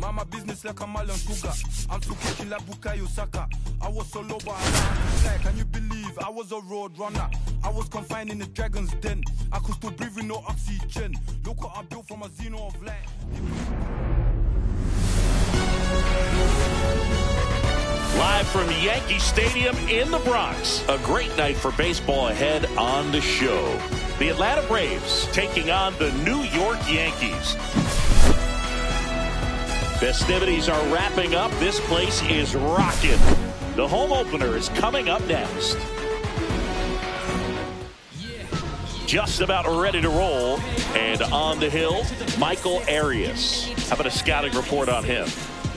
Mind my business like I'm Alan Guga. I'm still kicking like Bukayo Saka. I was so low, but I ran fly. Can you believe I was a road runner? I was confined in the dragon's den. I could still breathe with no oxygen. Look what I built from a xeno of light. Live from Yankee Stadium in the Bronx. A great night for baseball ahead on the show. The Atlanta Braves taking on the New York Yankees. Festivities are wrapping up. This place is rocking. The home opener is coming up next. Just about ready to roll. And on the hill, Michael Arias. How about a scouting report on him?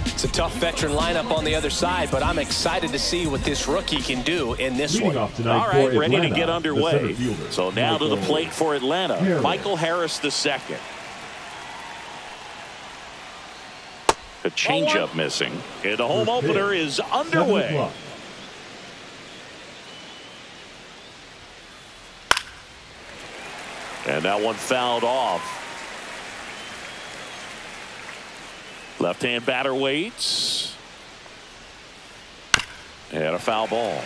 It's a tough veteran lineup on the other side, but I'm excited to see what this rookie can do in this one. All right, ready to get underway. So now to the plate for Atlanta, Michael Harris II. A changeup missing. And the home opener is underway. And that one fouled off. Left-hand batter waits. And a foul ball.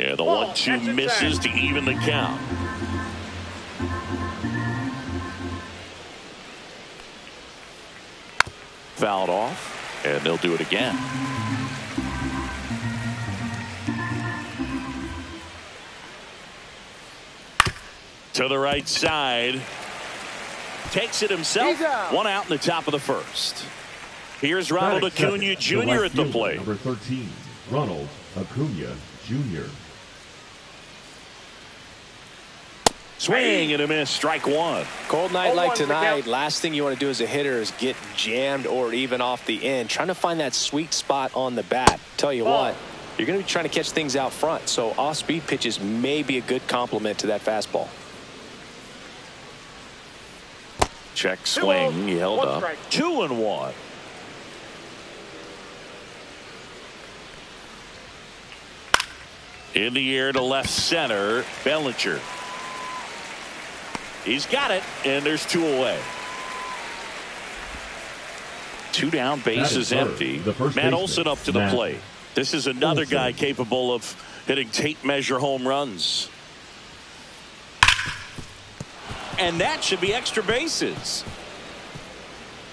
And the 1-2 misses to even the count. Fouled off, and they'll do it again. To the right side. Takes it himself. One out in the top of the first. Here's Ronald Acuna Jr. at the plate. Number 13, Ronald Acuna Jr. Swing and a miss. Strike one. Cold night like tonight, last thing you want to do as a hitter is get jammed or even off the end. Trying to find that sweet spot on the bat. Tell you what, you're going to be trying to catch things out front. So off-speed pitches may be a good complement to that fastball. Check swing. He held up. 2-1. In the air to left center. Bellinger. He's got it, and there's 2 away. 2 down, bases empty. Matt Olson up to the plate. This is another guy capable of hitting tape measure home runs. And that should be extra bases.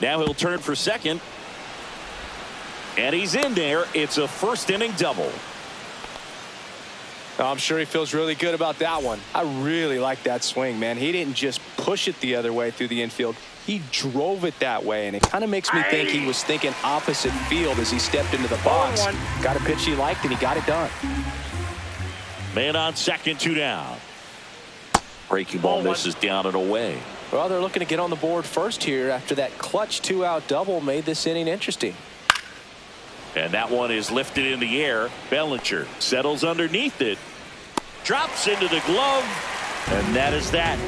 Now he'll turn for second. And he's in there. It's a first inning double. I'm sure he feels really good about that one. I really like that swing, man. He didn't just push it the other way through the infield. He drove it that way, and it kind of makes me think he was thinking opposite field as he stepped into the box. Got a pitch he liked, and he got it done. Man on second, 2 down. Breaking ball misses down and away. Well, they're looking to get on the board first here after that clutch 2-out double made this inning interesting. And that one is lifted in the air. Bellinger settles underneath it. Drops into the glove. And that is that.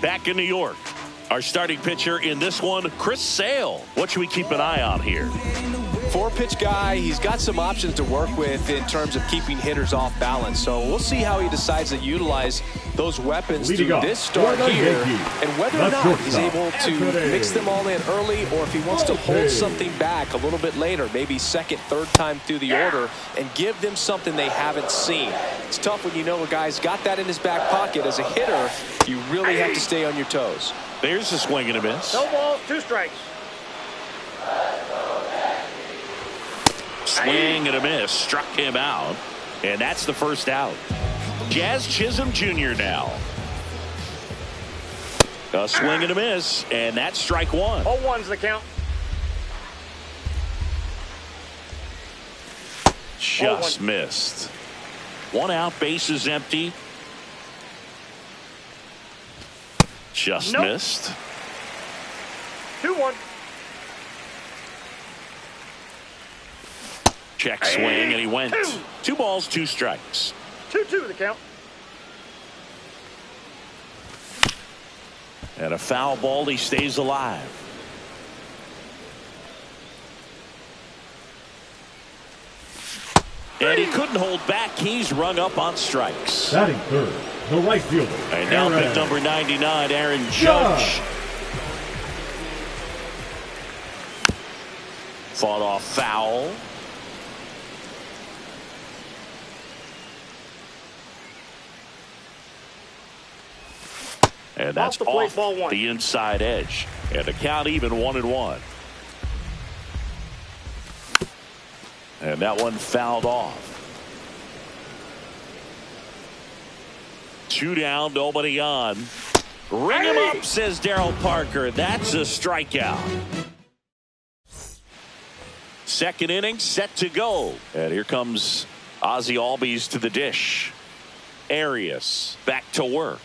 Back in New York. Our starting pitcher in this one, Chris Sale. What should we keep an eye on here? 4-pitch guy. He's got some options to work with in terms of keeping hitters off balance. So we'll see how he decides to utilize those weapons through this start here, and whether or not he's able to mix them all in early, or if he wants to hold something back a little bit later, maybe second, third time through the order, and give them something they haven't seen. It's tough when you know a guy's got that in his back pocket. As a hitter, you really have to stay on your toes. There's a swing and a miss. No balls, 2 strikes. Swing and a miss. Struck him out. And that's the first out. Jazz Chisholm Jr. now. A swing and a miss. And that's strike one. 0-1's the count. Just missed. 1 out, bases empty. Just missed. 2-1. Check swing, and he went. 2 balls, 2 strikes. 2-2 the count. And a foul ball, he stays alive. And he couldn't hold back. He's rung up on strikes. Batting third, the right fielder. And now pick number 99, Aaron Judge. Fought off foul. And that's off the inside edge. And the count even 1-1. And that one fouled off. 2 down, nobody on. Ring him up, says Darryl Parker. That's a strikeout. Second inning set to go. And here comes Ozzie Albies to the dish. Arias back to work.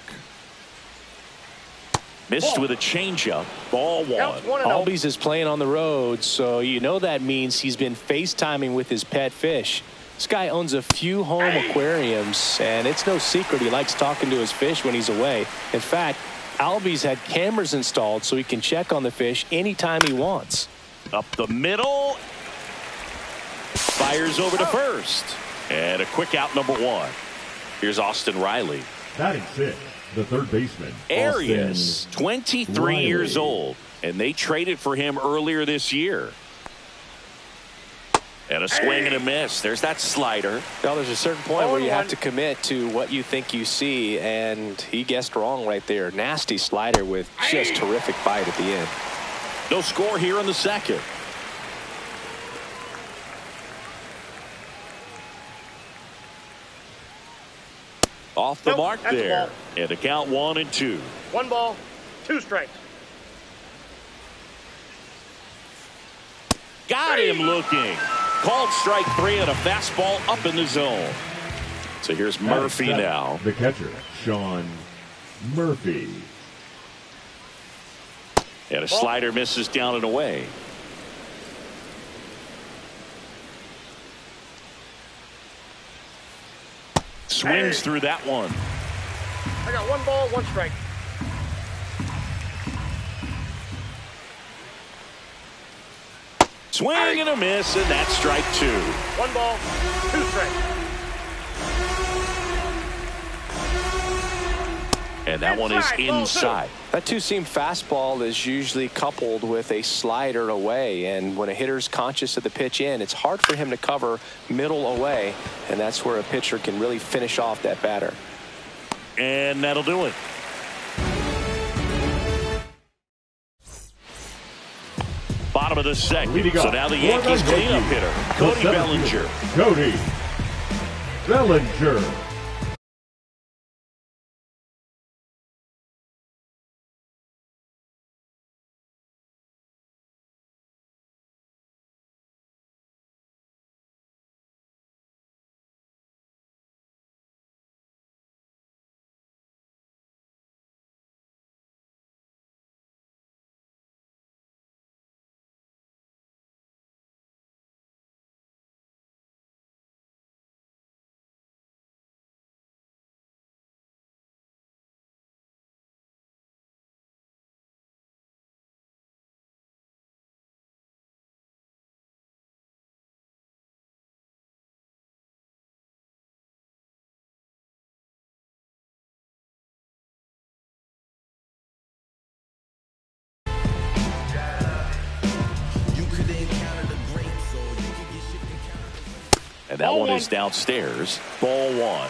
Missed with a changeup. Ball one. Albies is playing on the road, so you know that means he's been FaceTiming with his pet fish. This guy owns a few home aquariums, and it's no secret he likes talking to his fish when he's away. In fact, Albies had cameras installed so he can check on the fish anytime he wants. Up the middle. Fires over to first. And a quick out, number 1. Here's Austin Riley. Batting 6. The third baseman, Arias, 23 years old, and they traded for him earlier this year. And a swing and a miss. There's that slider. Well, there's a certain point where you have to commit to what you think you see, and he guessed wrong right there. Nasty slider with just terrific bite at the end. No score here in the second. Off the mark there. And the count 1-2. 1 ball, 2 strikes. Got him looking. Called strike 3 and a fastball up in the zone. So here's Murphy now. The catcher, Sean Murphy. And a slider misses down and away. Swings through that one. I got 1 ball, 1 strike. Swing and a miss, and that's strike 2. 1 ball, 2 strikes. And that one is inside. That two-seam fastball is usually coupled with a slider away, and when a hitter's conscious of the pitch in, it's hard for him to cover middle away, and that's where a pitcher can really finish off that batter. And that'll do it. Bottom of the second. So now the Yankees cleanup hitter, Cody Bellinger. Cody Bellinger. And that one is downstairs. Ball 1.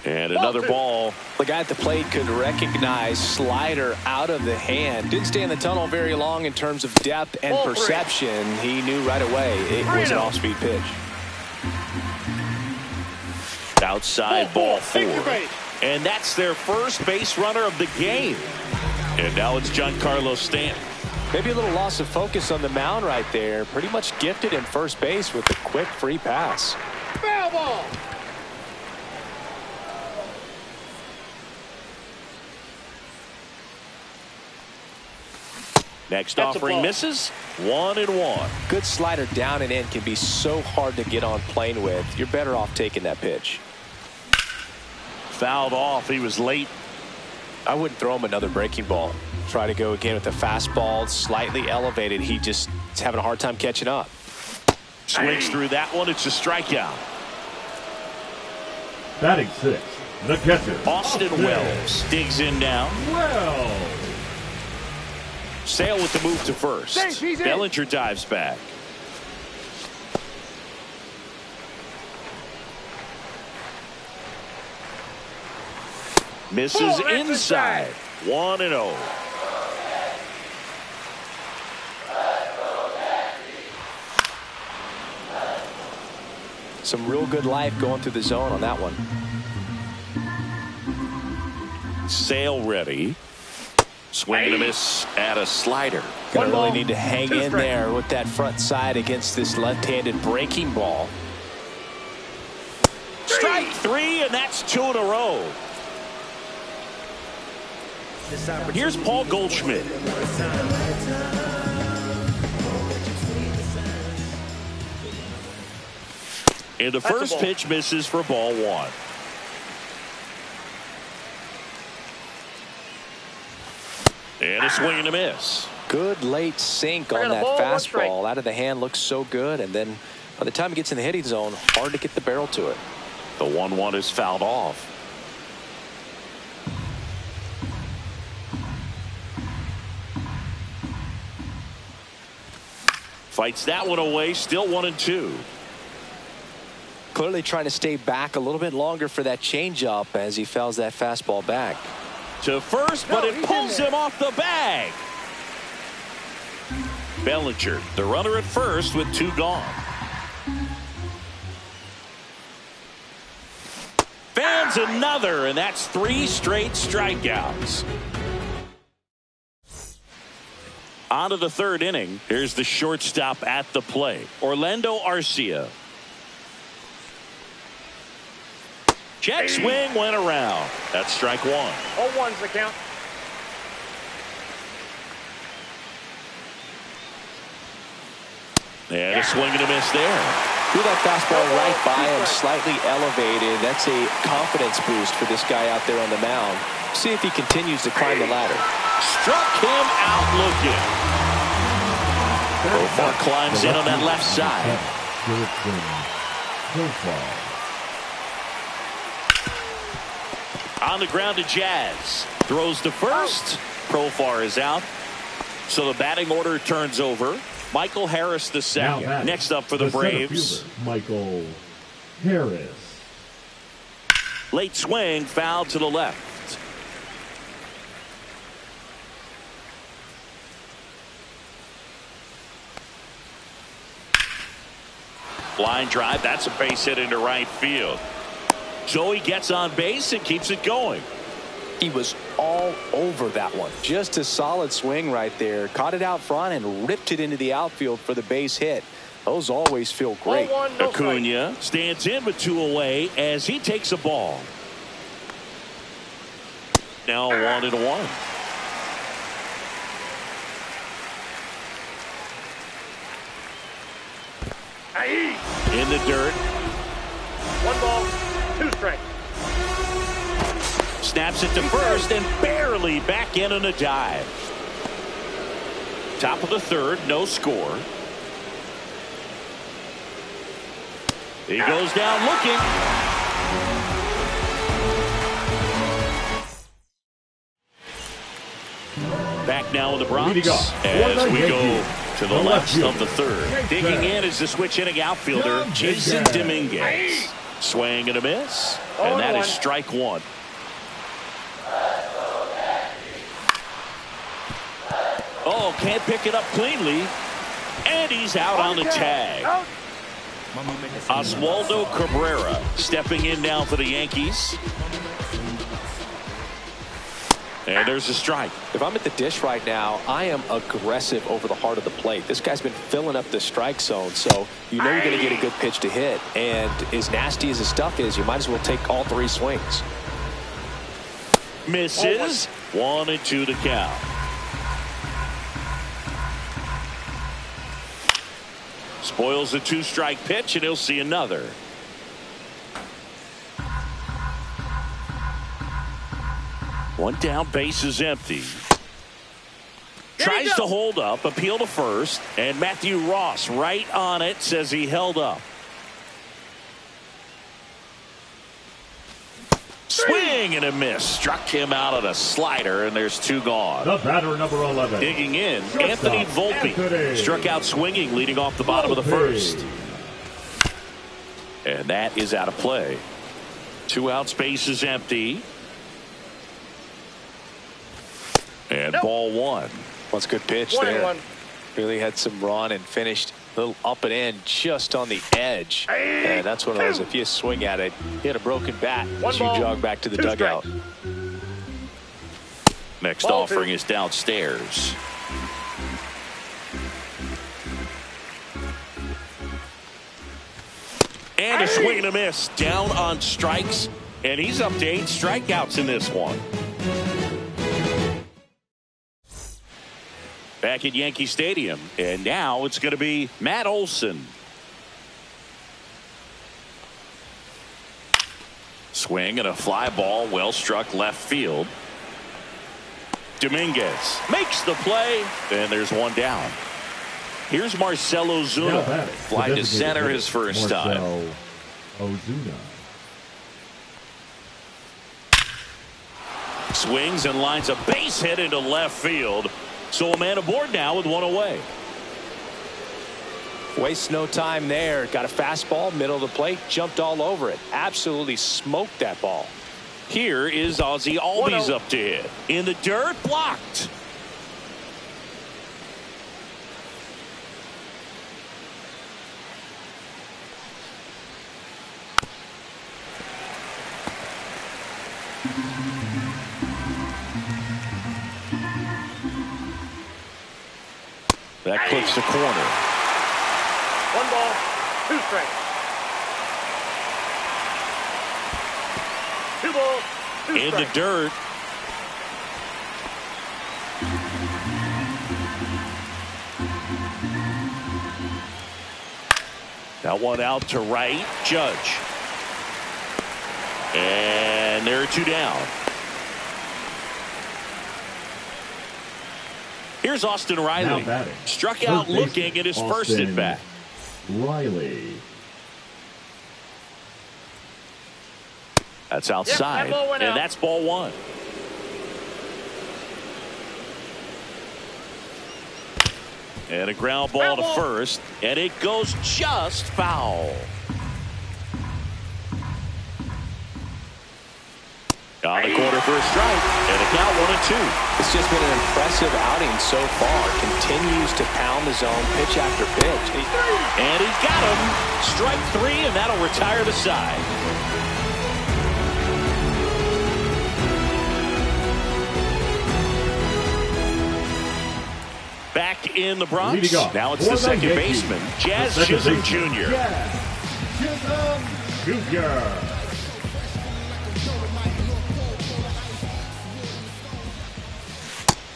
And another ball. The guy at the plate could recognize slider out of the hand. Didn't stay in the tunnel very long in terms of depth and perception. He knew right away it was an off-speed pitch. Outside ball 4. And that's their first base runner of the game. And now it's Giancarlo Stanton. Maybe a little loss of focus on the mound right there. Pretty much gifted in first base with a quick free pass. Foul ball. Next offering misses. 1-1. Good slider down and in can be so hard to get on plane with. You're better off taking that pitch. Fouled off. He was late. I wouldn't throw him another breaking ball. Try to go again with the fastball, slightly elevated. He just is having a hard time catching up. Swings through that one. It's a strikeout. Batting sixth, the catcher, Austin Wells digs in now. Wells. Sale with the move to first. Bellinger dives back. Misses inside. 1-0. Some real good life going through the zone on that one. Sale ready. Swing and a miss at a slider. Gonna really need to hang in there with that front side against this left-handed breaking ball. Strike three, and that's 2 in a row. Here's Paul Goldschmidt. And the first pitch misses for ball 1. And a swing and a miss. Good late sink on that fastball. Out of the hand, looks so good. And then by the time it gets in the hitting zone, hard to get the barrel to it. The 1-1 is fouled off. Fights that one away, still 1-2. Clearly trying to stay back a little bit longer for that changeup as he fouls that fastball back. To first, but it pulls him off the bag. Bellinger, the runner at first with 2 gone. Fans another, and that's 3 straight strikeouts. On to the 3rd inning. Here's the shortstop at the plate, Orlando Arcia. Check swing went around. That's strike 1. 0-1's the count. And a swing and a miss there. Threw that fastball right by him, slightly elevated. That's a confidence boost for this guy out there on the mound. See if he continues to climb the ladder. Struck him out looking. Profar climbs in on that left side. On the ground to Jazz. Throws to first. Profar is out. So the batting order turns over. Michael Harris the second. Next up for the Braves, Michael Harris. Late swing, foul to the left. Line drive, that's a base hit into right field. Joey gets on base and keeps it going. He was all over that one. Just a solid swing right there. Caught it out front and ripped it into the outfield for the base hit. Those always feel great. Acuna stands in with 2 away as he takes a ball. Now 1-1. In the dirt. 1 ball, 2 strikes. Snaps it to first and barely back in on a dive. Top of the 3rd, no score. He goes down looking. Back now in the Bronx as we go to the left of the 3rd. Digging in is the switch inning outfielder, Jason Dominguez. Swing and a miss, and that is strike 1. Oh, can't pick it up cleanly, and he's out on the tag. Oswaldo Cabrera stepping in now for the Yankees. And there's a strike. If I'm at the dish right now, I am aggressive over the heart of the plate. This guy's been filling up the strike zone, so you know you're going to get a good pitch to hit. And as nasty as his stuff is, you might as well take all 3 swings. Misses. 1-2 to count. Spoils a 2-strike pitch, and he'll see another. One down, base is empty. Tries to hold up, appeal to first, and Matthew Ross right on it, says he held up. Swing and a miss. Struck him out on a slider, and there's two gone. The batter, number 11. Digging in, Anthony Volpe. Struck out swinging, leading off the bottom of the first. And that is out of play. 2 out, space is empty. And ball 1. That's a good pitch there. Really had some run and finished a little up and in just on the edge. And that's one of those, if you swing at it, hit a broken bat as you jog back to the dugout. Next offering is downstairs. And a swing and a miss. Down on strikes. And he's up to 8 strikeouts in this one. Back at Yankee Stadium. And now it's going to be Matt Olson. Swing and a fly ball, well struck left field. Dominguez makes the play. And there's one down. Here's Marcell Ozuna. Fly to center his first time. Ozuna. Swings and lines a base hit into left field. So a man aboard now with one away. Wastes no time there. Got a fastball, middle of the plate, jumped all over it. Absolutely smoked that ball. Here is Ozzie Albies up to hit. In the dirt, blocked. That clips the corner. 1 ball, 2 strikes. 2 balls, 2 strikes. In the dirt. That one out to right. Judge. And there are 2 down. Here's Austin Riley. Struck out looking at his first at bat. Riley. That's outside. And that's ball 1. And a ground ball to first. And it goes just foul. On the corner for a strike. And a count 1-2. It's just been an impressive outing so far. Continues to pound the zone pitch after pitch. And he got him. Strike 3, and that'll retire the side. Back in the Bronx. Now it's the second baseman, Jazz Chisholm Jr. Chisholm Jr.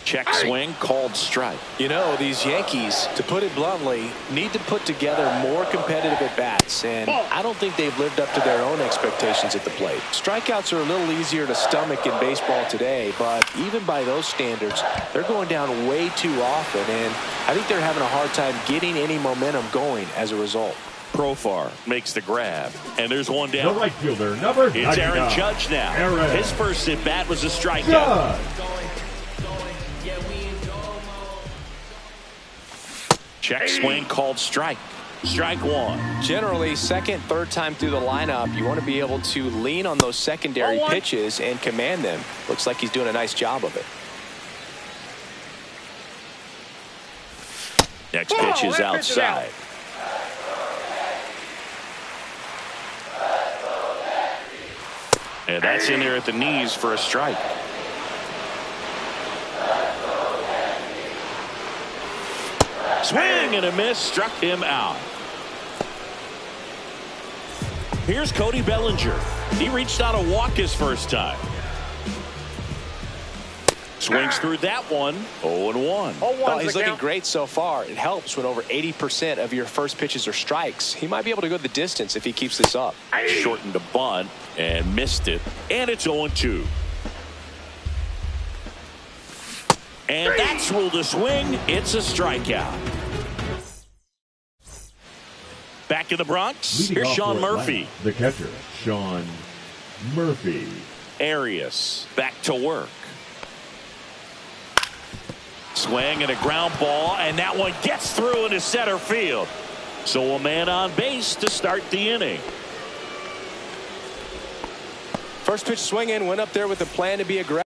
Check swing, called strike. You know, these Yankees, to put it bluntly, need to put together more competitive at-bats, and I don't think they've lived up to their own expectations at the plate. Strikeouts are a little easier to stomach in baseball today, but even by those standards, they're going down way too often, and I think they're having a hard time getting any momentum going as a result. Profar makes the grab, and there's one down. The right fielder, number 99. It's Aaron Judge now. Aaron. His first at-bat was a strikeout. Judge. Check swing, called strike. Strike 1. Generally, second, third time through the lineup, you want to be able to lean on those secondary pitches and command them. Looks like he's doing a nice job of it. Next pitch is outside. And that's in there at the knees for a strike. Swing and a miss, struck him out. Here's Cody Bellinger. He reached out a walk his first time. Swings through that one. 0-1. Oh, he's looking great so far. It helps when over 80% of your first pitches are strikes. He might be able to go the distance if he keeps this up. Shortened a bunt and missed it. And it's 0-2. And that's ruled a swing. It's a strikeout. Back in the Bronx, here's Sean Murphy. The catcher, Sean Murphy. Arias back to work. Swing and a ground ball, and that one gets through into center field. So a man on base to start the inning. First pitch swing in, went up there with a plan to be aggressive.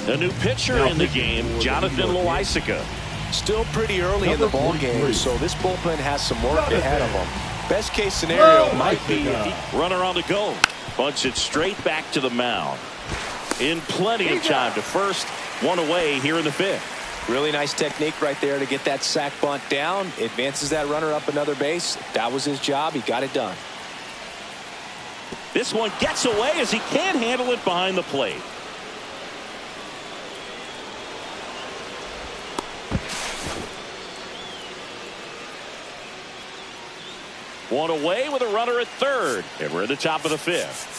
A new pitcher in the game, Jonathan Loaisiga. Still pretty early in the ball game, so this bullpen has some work ahead of them. Best case scenario might be a deep runner on the go. Bunts it straight back to the mound. In plenty of time to first, one away here in the fifth. Really nice technique right there to get that sac bunt down. Advances that runner up another base. That was his job. He got it done. This one gets away as he can't handle it behind the plate. One away with a runner at third. And we're at the top of the fifth.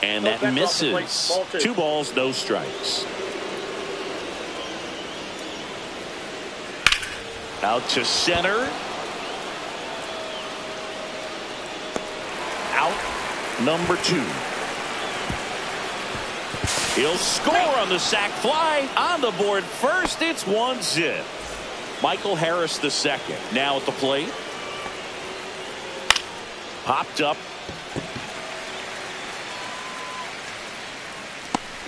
And that misses. 2 balls, no strikes. Out to center. Out number 2. He'll score on the sac fly. On the board first, it's 1-0. Michael Harris the second. Now at the plate. Popped up.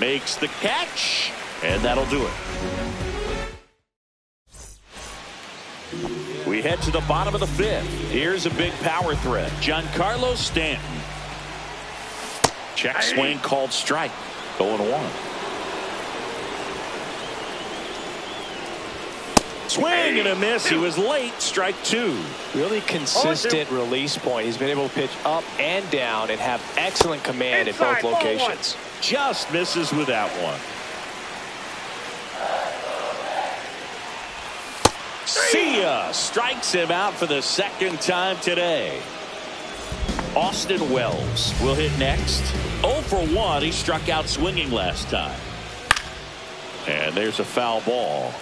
Makes the catch. And that'll do it. We head to the bottom of the fifth. Here's a big power threat. Giancarlo Stanton. Check swing called strike. 0-1. Swing and a miss. He was late. Strike 2. Really consistent release point. He's been able to pitch up and down and have excellent command at both locations. Just misses with that one. See ya. Strikes him out for the second time today. Austin Wells will hit next. 0 for 1. He struck out swinging last time. And there's a foul ball.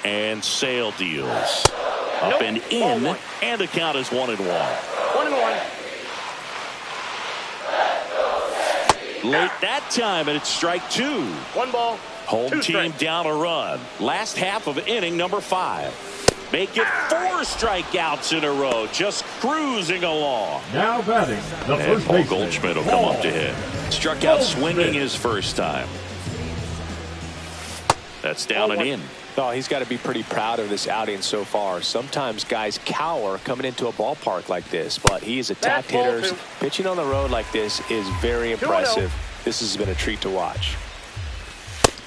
And Sale deals. Up and in, and the count is 1-1. 1-1. Late that time, and it's strike 2. 1 ball. Home 2 team strikes. down a run. Last half of inning number 5. Make it 4 strikeouts in a row. Just cruising along. Now batting, the And first Paul baseman, Goldschmidt will come up to hit. Struck out swinging his first time. That's down and in. Oh, he's got to be pretty proud of this outing so far. Sometimes guys cower coming into a ballpark like this, but he has attacked hitters. Pitching on the road like this is very impressive. This has been a treat to watch.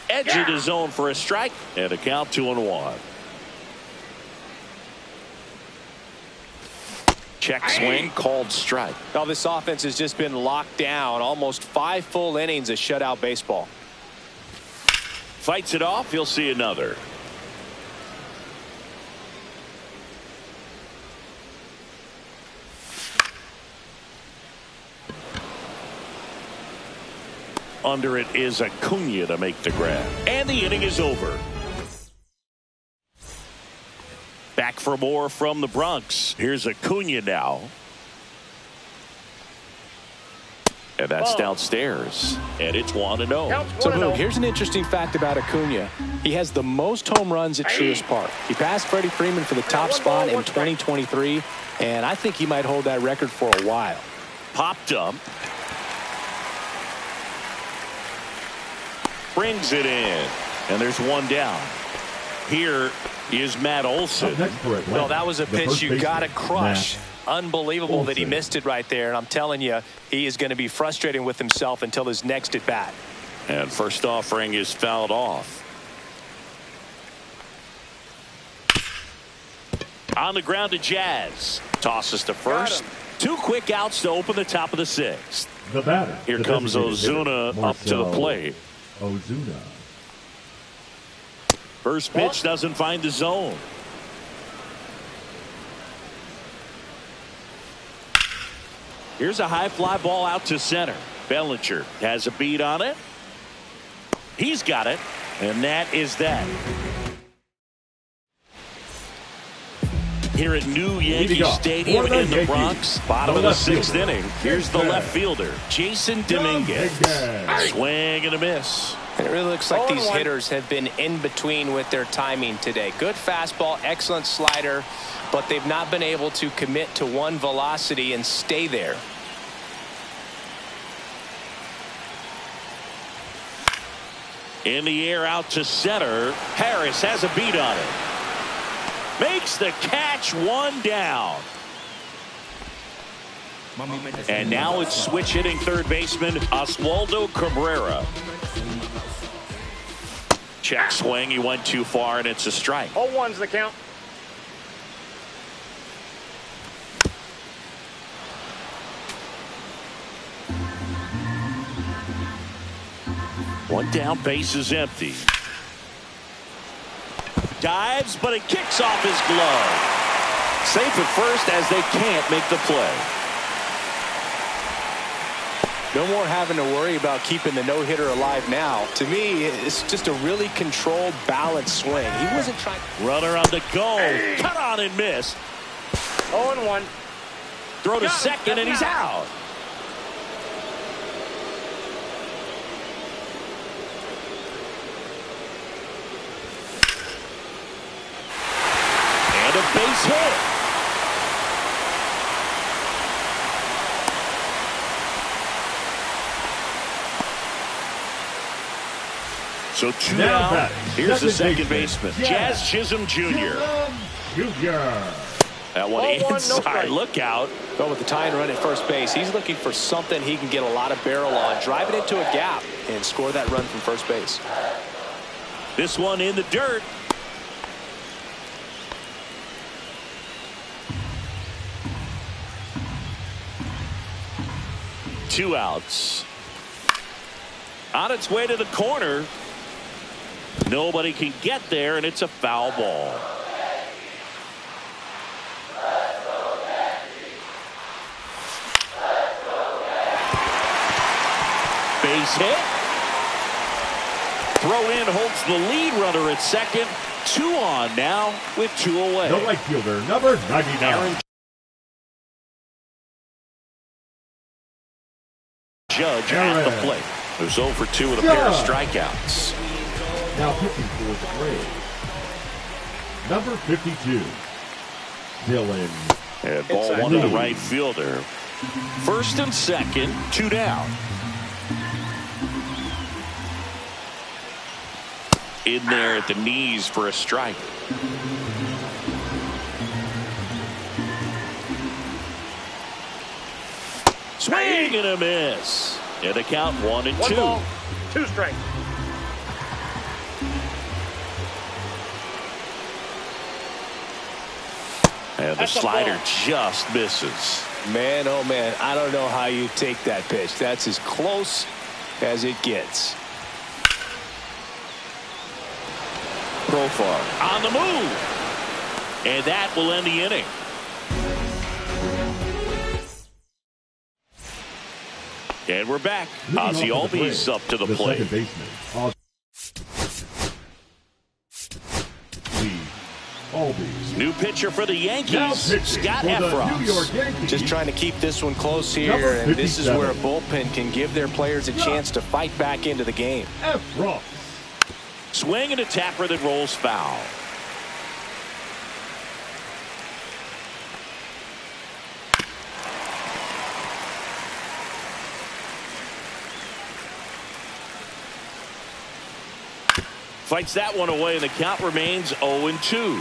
Edge in his zone for a strike, and a count 2-1. Check swing called strike. Now this offense has just been locked down. Almost 5 full innings of shutout baseball. Fights it off. He'll see another. Under it is Acuna to make the grab. And the inning is over. Back for more from the Bronx. Here's Acuna now. And that's downstairs. And it's 1-0. So, Boog, here's an interesting fact about Acuna. He has the most home runs at Truist Park. He passed Freddie Freeman for the top spot in 2023, and I think he might hold that record for a while. Popped up. Brings it in. And there's one down. Here is Matt Olson. Well, that was a pitch you got to crush. Unbelievable that he missed it right there. And I'm telling you, he is going to be frustrated with himself until his next at bat. And first offering is fouled off. On the ground to Jazz. Tosses to first. 2 quick outs to open the top of the 6th. The batter. Here comes Ozuna up to the plate. Ozuna. First pitch doesn't find the zone. Here's a high fly ball out to center. Bellinger has a beat on it. He's got it, and that is that. Here at New Yankee Stadium in the Bronx, bottom of the 6th inning. Here's the left fielder, Jason Dominguez. Swing and a miss. It really looks like these hitters have been in between with their timing today. Good fastball, excellent slider, but they've not been able to commit to one velocity and stay there. In the air out to center. Harris has a beat on it. Makes the catch, 1 down. And now it's switch hitting third baseman Oswaldo Cabrera. Check swing. He went too far, and it's a strike. 0-1's the count. One down, base is empty. Dives, but it kicks off his glove. Safe at first as they can't make the play. No more having to worry about keeping the no-hitter alive now. To me, it's just a really controlled, balanced swing. He wasn't trying. Runner on the go. Cut on and miss. 0-1. Throw to second, and he's out. And a base hit. So 2 down. Here's the second baseman, Jazz Chisholm Jr. That one inside. Look out. But with the tying run at first base, he's looking for something he can get a lot of barrel on, drive it into a gap, and score that run from first base. This one in the dirt. Two outs. On its way to the corner. Nobody can get there, and it's a foul ball. Base hit. Throw in holds the lead runner at second. 2 on now with 2 away. The right fielder, number 99. Judge at the plate. Who's 0 for 2 with a pair of strikeouts. Now pitching for the Braves, number 52, Dylan. And ball one to the right fielder. First and second, 2 down. In there at the knees for a strike. Swing and a miss. And the count 1 and 2. 1 ball, 2 strikes. And the slider just misses. Man, oh man, I don't know how you take that pitch. That's as close as it gets. Profar on the move. And that will end the inning. And we're back. Ozzie Albies up to the plate. Second baseman, Albies. New pitcher for the Yankees, Scott Efros. Just trying to keep this one close here, and this is where a bullpen can give their players a chance to fight back into the game. Efros. Swing and a tapper that rolls foul. Fights that one away, and the count remains 0-2.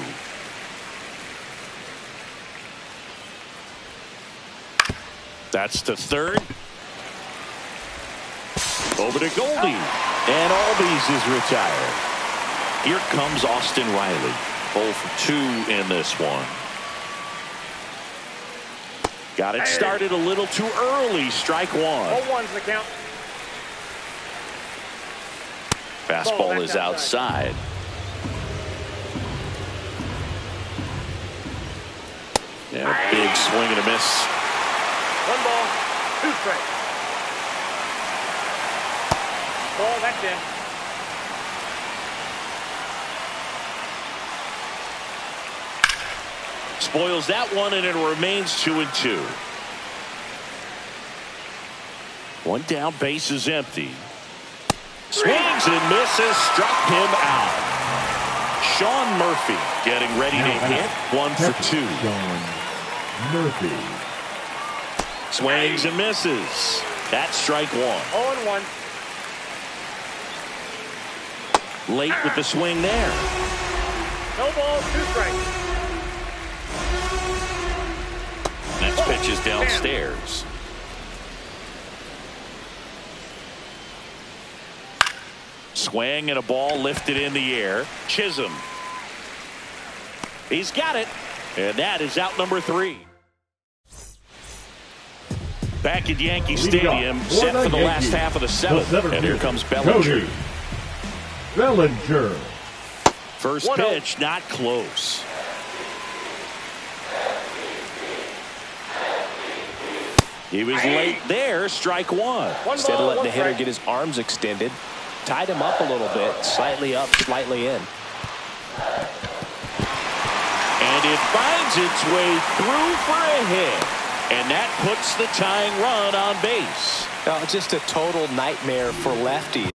That's to third. Over to Goldie. And Albies is retired. Here comes Austin Riley. 0 for 2 in this one. Got it started a little too early. Strike one. 0-1's the count. Fastball is outside. And a big swing and a miss. 1 ball, 2 strikes. Ball, that's in. Spoils that one, and it remains 2-2. One down, base is empty. Swings and misses, struck him out. Sean Murphy getting ready to hit. 1 for 2. Sean Murphy. Swings and misses. That's strike one. 0-1. Late with the swing there. No balls, 2 strikes. Next pitch is downstairs. Swing and a ball lifted in the air. Chisholm. He's got it. And that is out number 3. Back at Yankee Stadium, set for the last half of the 7th. And here comes Bellinger. Bellinger. First pitch, not close. He was late there, strike one. Instead of letting the hitter get his arms extended, tied him up a little bit, slightly up, slightly in. And it finds its way through for a hit. And that puts the tying run on base. Now, just a total nightmare for lefties.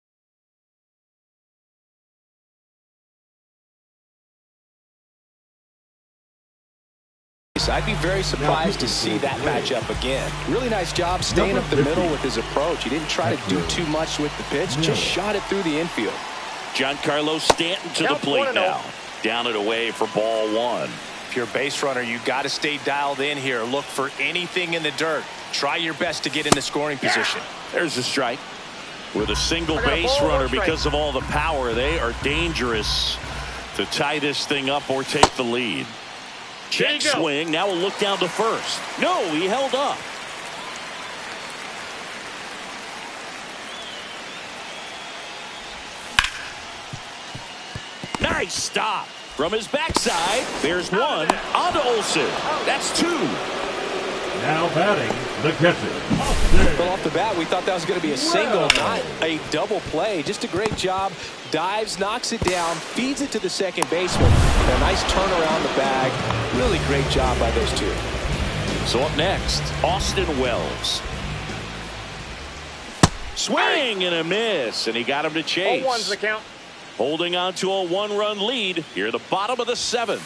I'd be very surprised to see that matchup again. Really nice job staying up the middle with his approach. He didn't try to do too much with the pitch, just shot it through the infield. Giancarlo Stanton to the plate now. Down and away for ball 1. If you're a base runner, you got to stay dialed in here. Look for anything in the dirt. Try your best to get in the scoring position. There's a strike. With a single base runner, because of all the power, they are dangerous to tie this thing up or take the lead. Check swing. Now we'll look down to first. No, he held up. Nice stop. From his backside, there's one. On to Olsen. That's 2. Now batting, the catcher. Well, off the bat, we thought that was going to be a single, not a double play. Just a great job. Dives, knocks it down, feeds it to the second baseman. And a nice turn around the bag. Really great job by those two. So up next, Austin Wells. Swing and a miss, and he got him to chase. 0-1's the count. Holding on to a 1-run lead here, the bottom of the 7th.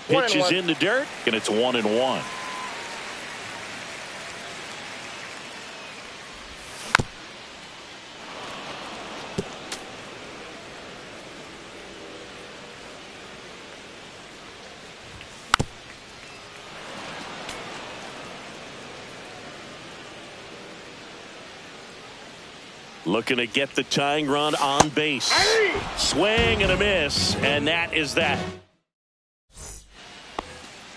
Pitch is in the dirt, and it's 1-1. Looking to get the tying run on base. Swing and a miss, and that is that.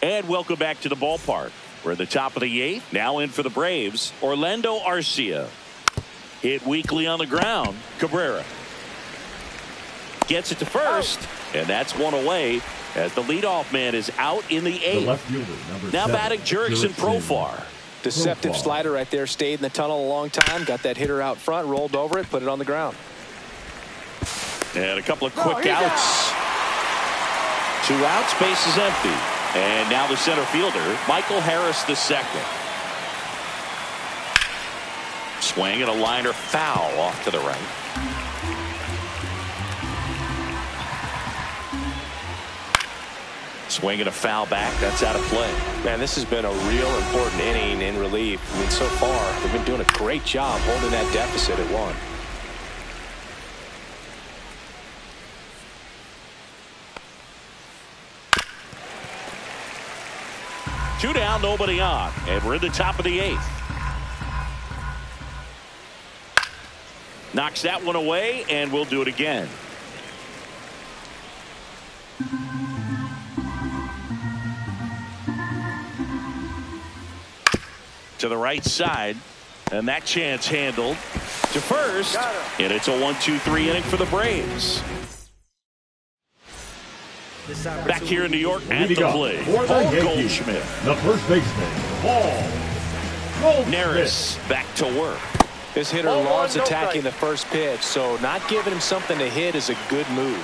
And welcome back to the ballpark. We're at the top of the 8th. Now in for the Braves, Orlando Arcia. Hit weakly on the ground. Cabrera gets it to first, and that's one away as the leadoff man is out in the 8th. Now batting Jurickson Profar. Deceptive slider right there. Stayed in the tunnel a long time. Got that hitter out front. Rolled over it. Put it on the ground. And a couple of quick outs. 2 outs. Base is empty. And now the center fielder, Michael Harris II. Swing and a liner foul off to the right. Swing and a foul back. That's out of play. Man, this has been a real important inning in relief. I mean, so far, they've been doing a great job holding that deficit at 1. Two down, nobody on. And we're in the top of the 8th. Knocks that one away, and we'll do it again. to the right side, and that chance handled to first, and it's a 1-2-3 inning for the Braves. Back here in New York at the plate, Paul Goldschmidt. The first baseman, Paul Goldschmidt. Neris back to work. This hitter loves attacking the first pitch, so not giving him something to hit is a good move.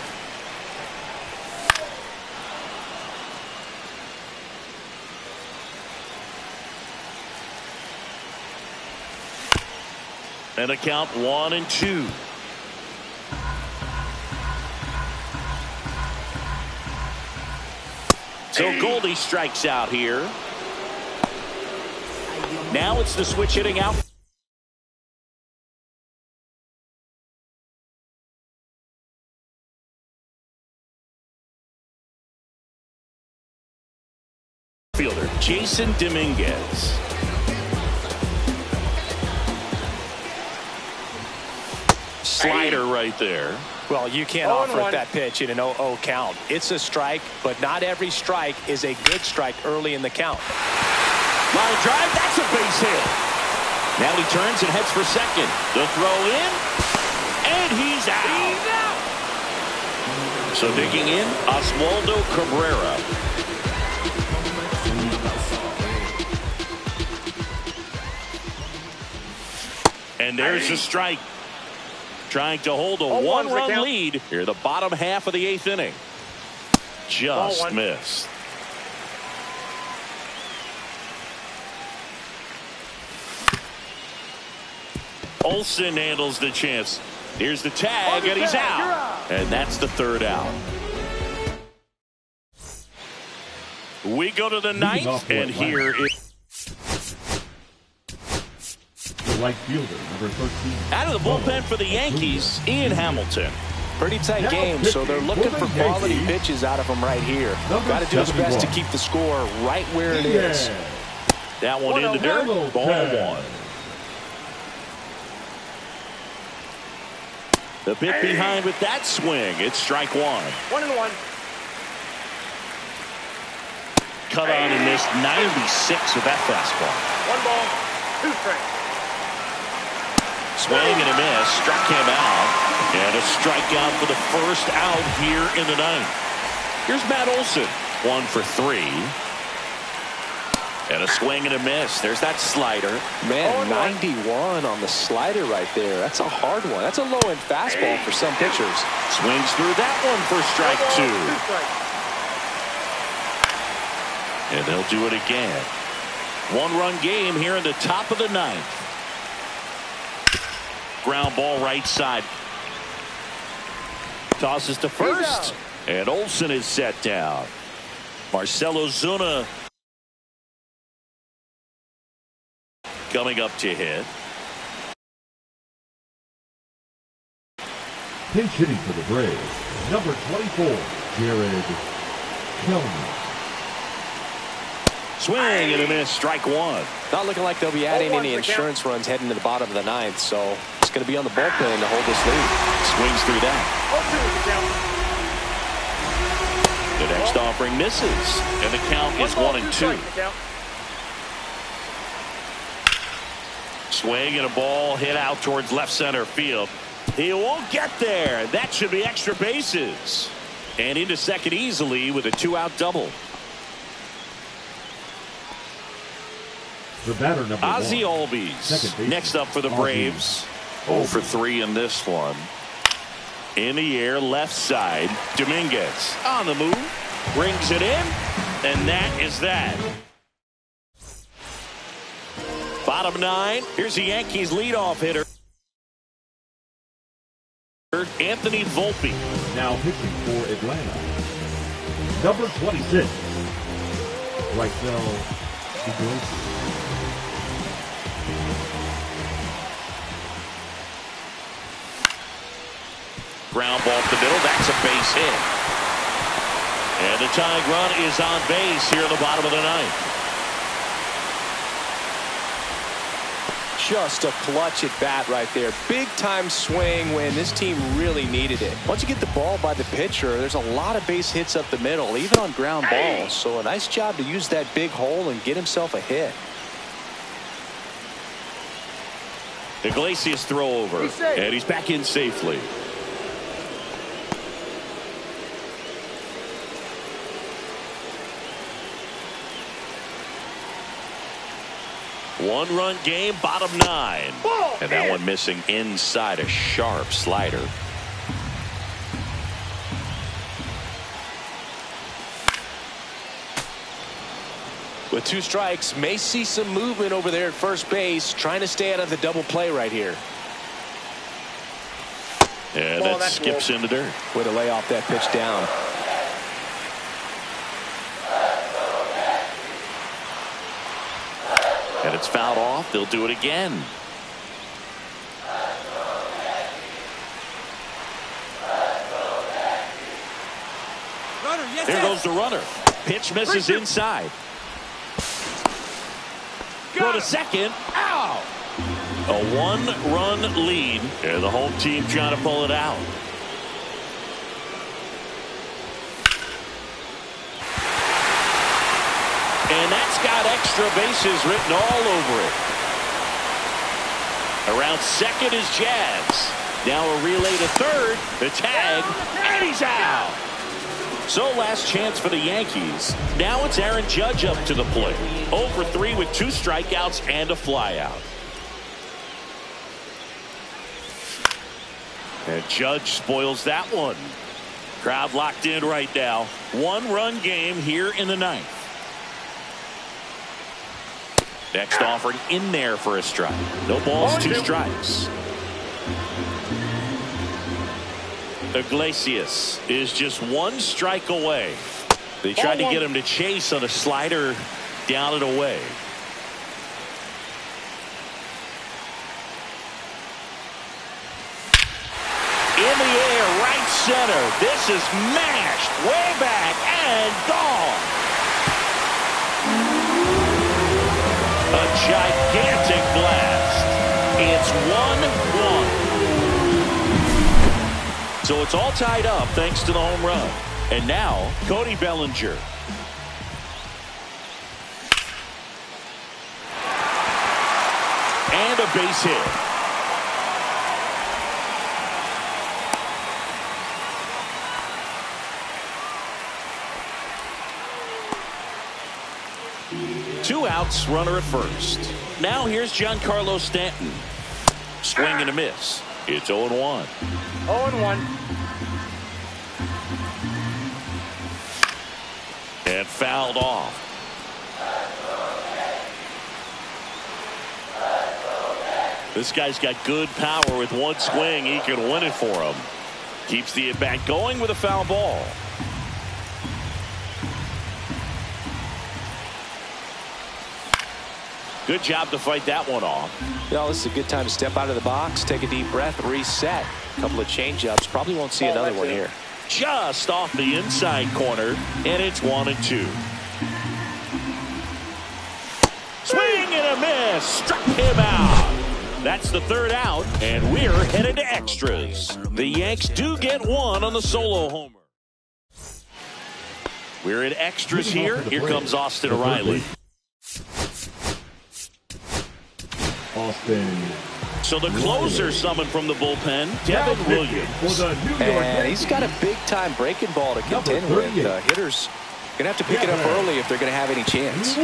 And the count 1-2. So Goldie strikes out here. Now it's the switch hitting out. Fielder Jason Dominguez. Slider right there. Well, you can't offer that pitch in an 0-0 count. It's a strike, but not every strike is a good strike early in the count. Line drive, that's a base hit. Now he turns and heads for second. The throw in, and he's out. So digging in, Oswaldo Cabrera. And there's a strike. Trying to hold a one-run lead here, the bottom half of the 8th inning. Just missed. Olsen handles the chance. Here's the tag, and he's out. And that's the 3rd out. We go to the 9th, and here is right fielder, number 13. Out of the bullpen for the Yankees, Ian Hamilton. Pretty tight game, so they're looking for quality pitches out of him right here. Got to do his best to keep the score right where it is. That one in the dirt, ball 1. The bit behind with that swing, it's strike 1. 1-1. Cut on and missed 96 with that fastball. 1 ball, 2 strikes. Swing and a miss, struck him out, and a strikeout for the first out here in the 9th. Here's Matt Olson, 1 for 3. And a swing and a miss. There's that slider. Man, 91 on the slider right there. That's a hard one. That's a low-end fastball for some pitchers. Swings through that one for strike 2. And they'll do it again. 1-run game here in the top of the 9th. Ground ball right side. Tosses to first. And Olsen is set down. Marcell Ozuna coming up to hit. Pinch hitting for the Braves, number 24, Jared Kelly. Swing and a miss, strike 1. Not looking like they'll be adding any insurance runs heading to the bottom of the 9th, so it's going to be on the bullpen to hold this lead. Swings through that. The next offering misses, and the count is 1-2. Swing and a ball hit out towards left center field. He won't get there. That should be extra bases. And into second easily with a 2-out double. The batter, number Ozzie 1. Albies next up for the Braves. 0 for 3 in this one. In the air, left side. Dominguez on the move. Brings it in. And that is that. Bottom 9. Here's the Yankees leadoff hitter, Anthony Volpe. Now pitching for Atlanta, number 26, Raisel Iglesias. Ground ball up the middle. That's a base hit. And the tying run is on base here in the bottom of the 9th. Just a clutch at bat right there. Big time swing when this team really needed it. Once you get the ball by the pitcher, there's a lot of base hits up the middle, even on ground balls. So a nice job to use that big hole and get himself a hit. Iglesias throw over, and he's back in safely. One-run game, bottom 9. And that one missing inside a sharp slider. With 2 strikes, may see some movement over there at first base, trying to stay out of the double play right here. And that skips in the dirt. Way to lay off that pitch down. And it's fouled off. They'll do it again. There goes the runner. Pitch misses inside. Throw to second. Ow! A 1-run lead, and the home team trying to pull it out. And that's got extra bases written all over it. Around second is Jazz. Now a relay to third. The tag, and he's out. So last chance for the Yankees. Now it's Aaron Judge up to the plate. 0 for 3 with 2 strikeouts and a flyout. And Judge spoils that one. Crowd locked in right now. 1-run game here in the 9th. Next offering in there for a strike. No balls, 2 strikes. Iglesias is just 1 strike away. They tried to get him to chase on a slider down and away. In the air, right center. This is mashed way back and gone. A gigantic blast. It's 1-1. So it's all tied up thanks to the home run. And now, Cody Bellinger. And a base hit. Two outs, runner at first. Now here's Giancarlo Stanton. Swing and a miss. It's 0-1. 0-1. And fouled off. This guy's got good power. With 1 swing, he can win it for him. Keeps the at-bat going with a foul ball. Good job to fight that one off. Well, this is a good time to step out of the box, take a deep breath, reset. A couple of change-ups. Probably won't see another one here. Just off the inside corner, and it's 1-2. Swing and a miss. Struck him out. That's the 3rd out, and we're headed to extras. The Yanks do get 1 on the solo homer. We're in extras here. Here comes Austin Riley. So the closer summoned from the bullpen, Devin Williams. And he's got a big-time breaking ball to contend with. Hitters going to have to pick it up early if they're going to have any chance.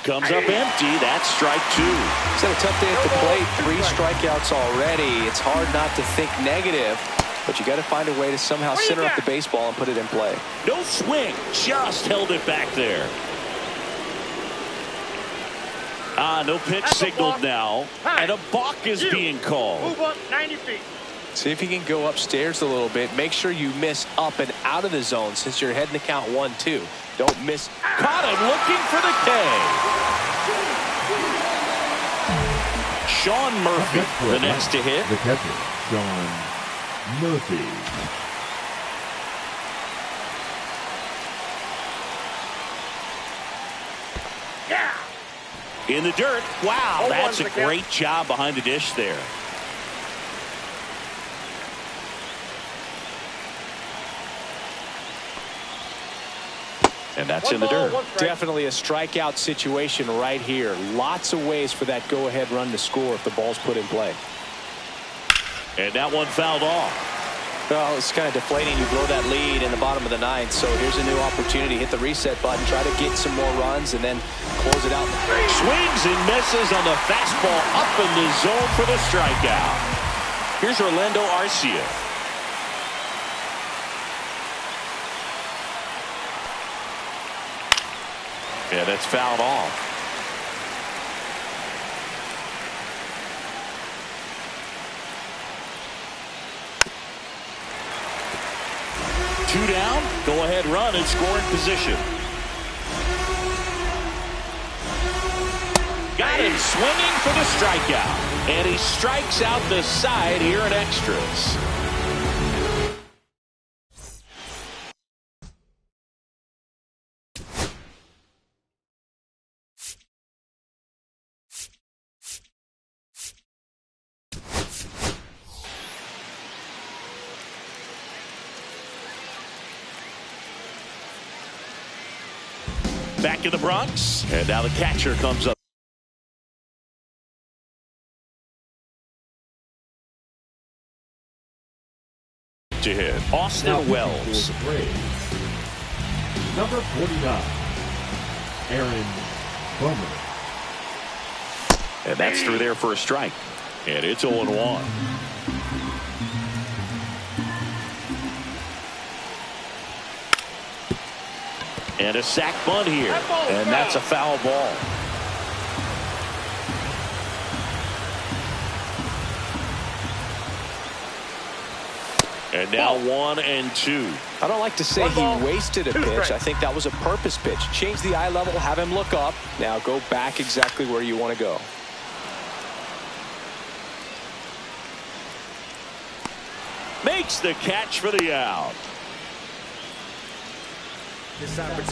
Comes up empty. That's strike 2. He's had a tough day at the plate. 3 strikeouts already. It's hard not to think negative. But you got to find a way to somehow center up the baseball and put it in play. No swing, just held it back there. No pitch signaled now, and a balk is being called. Move up 90 feet. See if you can go upstairs a little bit. Make sure you miss up and out of the zone since you're heading to count 1-2. Don't miss. Caught him looking for the K. Sean Murphy, the next to hit. The catcher, Sean Murphy. In the dirt. Wow, that's a great job behind the dish there. And that's in the dirt. Definitely a strikeout situation right here. Lots of ways for that go-ahead run to score if the ball's put in play. And that one fouled off. Well, it's kind of deflating. You blow that lead in the bottom of the ninth, so here's a new opportunity. Hit the reset button, try to get some more runs, and then close it out. Swings and misses on the fastball up in the zone for the strikeout. Here's Orlando Arcia. Yeah, that's fouled off. Two down, go ahead run and scoring position. Got him swinging for the strikeout. And he strikes out the side here in extras. Back in the Bronx, and now the catcher comes up to hit. Austin Wells. Number 49, Aaron Bummer. And that's through there for a strike. And it's 0-1. And a sac bunt here. And that's a foul ball. And now 1-2. I don't like to say he wasted a pitch. I think that was a purpose pitch. Change the eye level, have him look up. Now go back exactly where you want to go. Makes the catch for the out.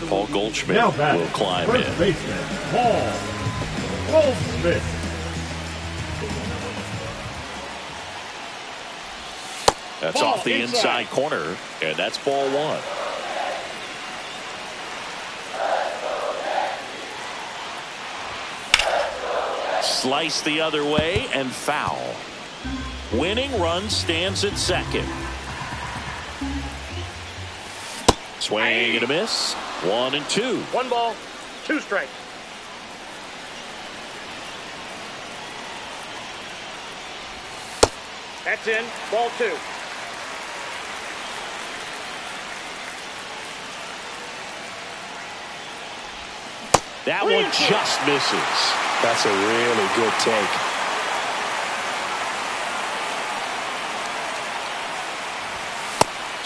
Paul Goldschmidt will climb in. First baseman, Paul Goldschmidt. That's off the inside corner, and that's ball one. Slice the other way and foul. Winning run stands at second. Swing and a miss. 1-2. 1 ball, 2 strikes. That's in. Ball 2. That one just misses. That's a really good take.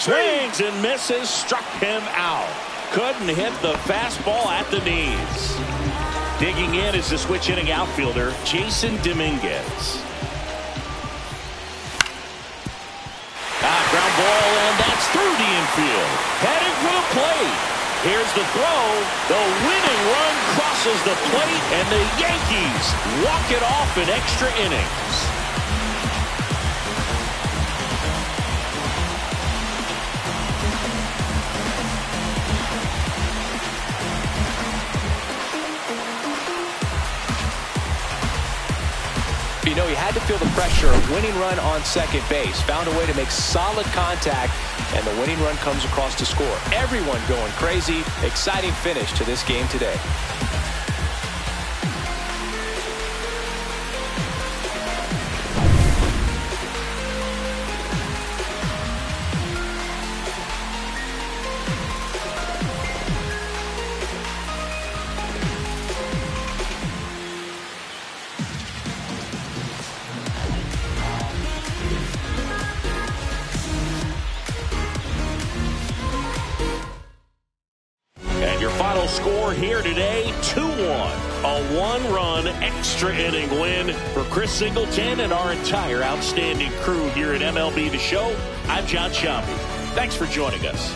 Swings and misses, struck him out. Couldn't hit the fastball at the knees. Digging in is the switch hitting outfielder, Jason Dominguez. Ground ball, and that's through the infield. Headed for the plate. Here's the throw. The winning run crosses the plate, and the Yankees walk it off in extra innings. You know, he had to feel the pressure of winning run on second base. Found a way to make solid contact, and the winning run comes across to score. Everyone going crazy. Exciting finish to this game today. Score here today, 2-1. A one-run extra inning win for Chris Singleton and our entire outstanding crew here at MLB The Show. I'm John Sciambi. Thanks for joining us.